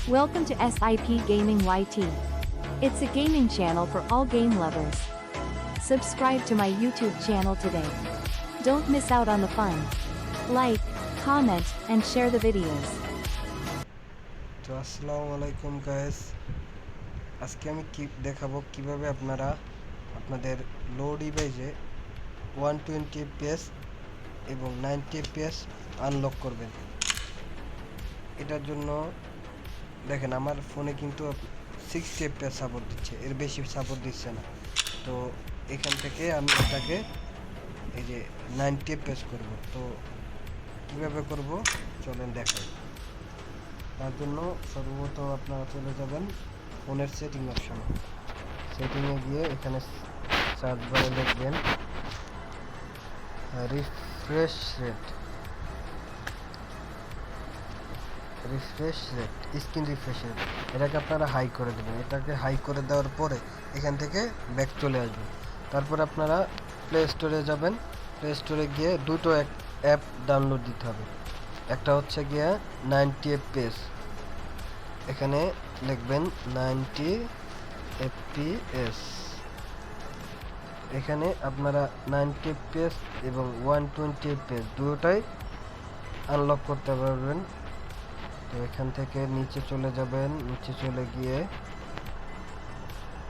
Welcome to SIP Gaming YT. It's a gaming channel for all game lovers. Subscribe to my YouTube channel today. Don't miss out on the fun. Like, comment, and share the videos. তো আসসালামু আলাইকুম guys, আজকে আমি দেখাবো কিভাবে আপনারা আপনাদের লো ডিভাইসে 120 fps এবং 90 fps আনলক করবেন। এটার জন্য দেখেন আমার ফোনে কিন্তু 60 fps সাপোর্ট দিচ্ছে, এর বেশি সাপোর্ট দিচ্ছে না। তো এখান থেকে আমি এটাকে এই যে 90 fps করব। তো কিভাবে করব চলেন দেখাই। তার জন্য সর্বপ্রথম আপনারা চলে যাবেন ফোনের সেটিং অপশনে। সেটিংয়ে গিয়ে এখানে সার্চ বারে লিখবেন refresh rate, screen refresh rate. এটাকে আপনারা হাই করে দেবেন। এটাকে হাই করে দেওয়ার পরে এখান থেকে ব্যাক চলে আসবেন। তারপর আপনারা প্লে স্টোরে যাবেন। প্লে স্টোরে গিয়ে দুটো অ্যাপ ডাউনলোড দিতে হবে। একটা হচ্ছে গিয়ে 90 fps, এখানে লিখবেন 90 fps। এখানে আপনারা 90 fps এবং 120 fps দুটোটাই আনলক করতে পারবেন। তো এখান থেকে নিচে চলে যাবেন। নিচে চলে গিয়ে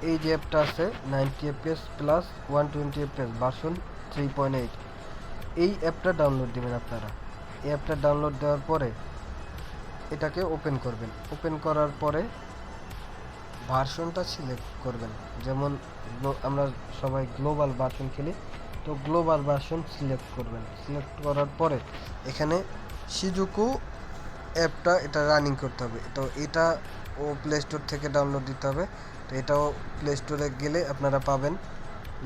এই যে অ্যাপটা আছে 90 fps প্লাস 120 fps ভার্সন 3.8, এই অ্যাপটা ডাউনলোড দিবেন আপনারা। এই অ্যাপটা ডাউনলোড দেওয়ার পরে এটাকে ওপেন করবেন। ওপেন করার পরে ভার্সনটা সিলেক্ট করবেন। যেমন আমরা সবাই গ্লোবাল ভার্সন খেলি, তো গ্লোবাল ভার্সন সিলেক্ট করবেন। সিলেক্ট করার পরে এখানে শিজুকু অ্যাপটা এটা রানিং করতে হবে। তো এটা ও প্লে স্টোর থেকে ডাউনলোড দিতে হবে। তো এটাও প্লে স্টোরে গেলে আপনারা পাবেন,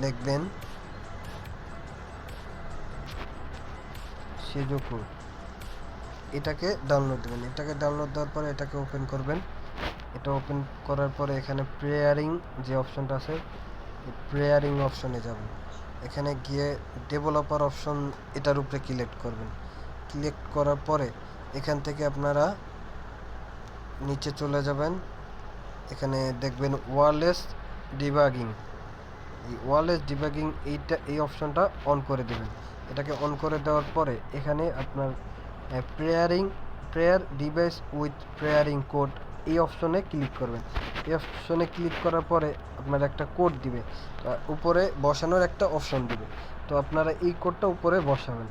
লিখবেন শিজুকু, এটাকে ডাউনলোড দেবেন। এটাকে ডাউনলোড দেওয়ার পরে এটাকে ওপেন করবেন। এটা ওপেন করার পরে এখানে প্রেয়ারিং যে অপশনটা আছে, প্রেয়ারিং অপশনে যাবেন। এখানে গিয়ে ডেভেলপার অপশন এটার উপরে ক্লিক করবেন। ক্লিক করার পরে এখান থেকে আপনারা নিচে চলে যাবেন। এখানে দেখবেন ওয়্যারলেস ডিবাগিং। এই ওয়্যারলেস ডিবাগিং এই অপশনটা অন করে দেবেন। এটাকে অন করে দেওয়ার পরে এখানে আপনার প্রেয়ার ডিভাইস উইথ প্রেয়ারিং কোড এই অপশনে ক্লিক করবেন। এই অপশনে ক্লিক করার পরে আপনার একটা কোড দিবে, উপরে বসানোর একটা অপশন দিবে। তো আপনারা এই কোডটা উপরে বসাবেন,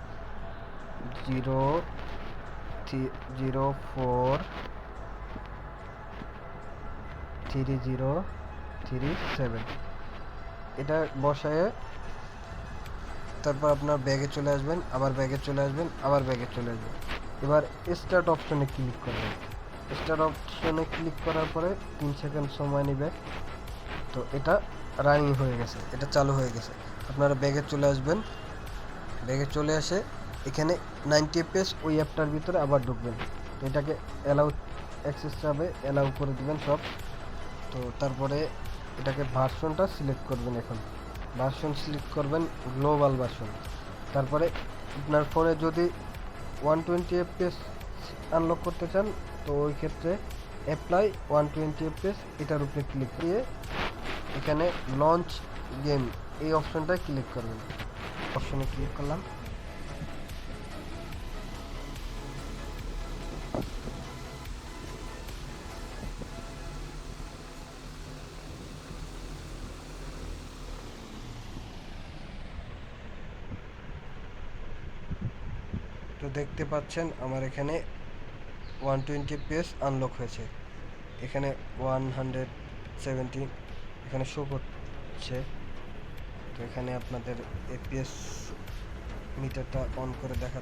0043037। এটা বসায়ে তারপর আপনার ব্যাগে চলে আসবেন, আবার ব্যাগে চলে আসবেন, আবার ব্যাগে চলে আসবেন। এবার স্টার্ট অপশনে ক্লিক করবেন। স্টার্ট অপশনে ক্লিক করার পরে 3 সেকেন্ড সময় নেবে। তো এটা রানিং হয়ে গেছে, এটা চালু হয়ে গেছে। আপনারা ব্যাগে চলে আসবেন। ব্যাগে চলে আসে এখানে 90 fps ওই অ্যাপটার ভিতরে আবার ঢুকবেন। তো এটাকে অ্যালাউ অ্যাক্সেস যাবে, অ্যালাউ করে দিবেন সব। তো তারপরে এটাকে ভার্সনটা সিলেক্ট করবেন। এখন ভার্সন সিলেক্ট করবেন গ্লোবাল ভার্সন। তারপরে আপনার ফোনে যদি 120 fps আনলক করতে চান, তো ওই ক্ষেত্রে অ্যাপ্লাই 120 fps এটার উপরে ক্লিক দিয়ে এখানে লঞ্চ গেম এই অপশনটায় ক্লিক করবেন। অপশনে ক্লিক করলাম। তো দেখতে পাচ্ছেন আমার এখানে 120 fps আনলক হয়েছে। এখানে 170 এখানে শো করছে। তো এখানে আপনাদের fps মিটারটা অন করে দেখা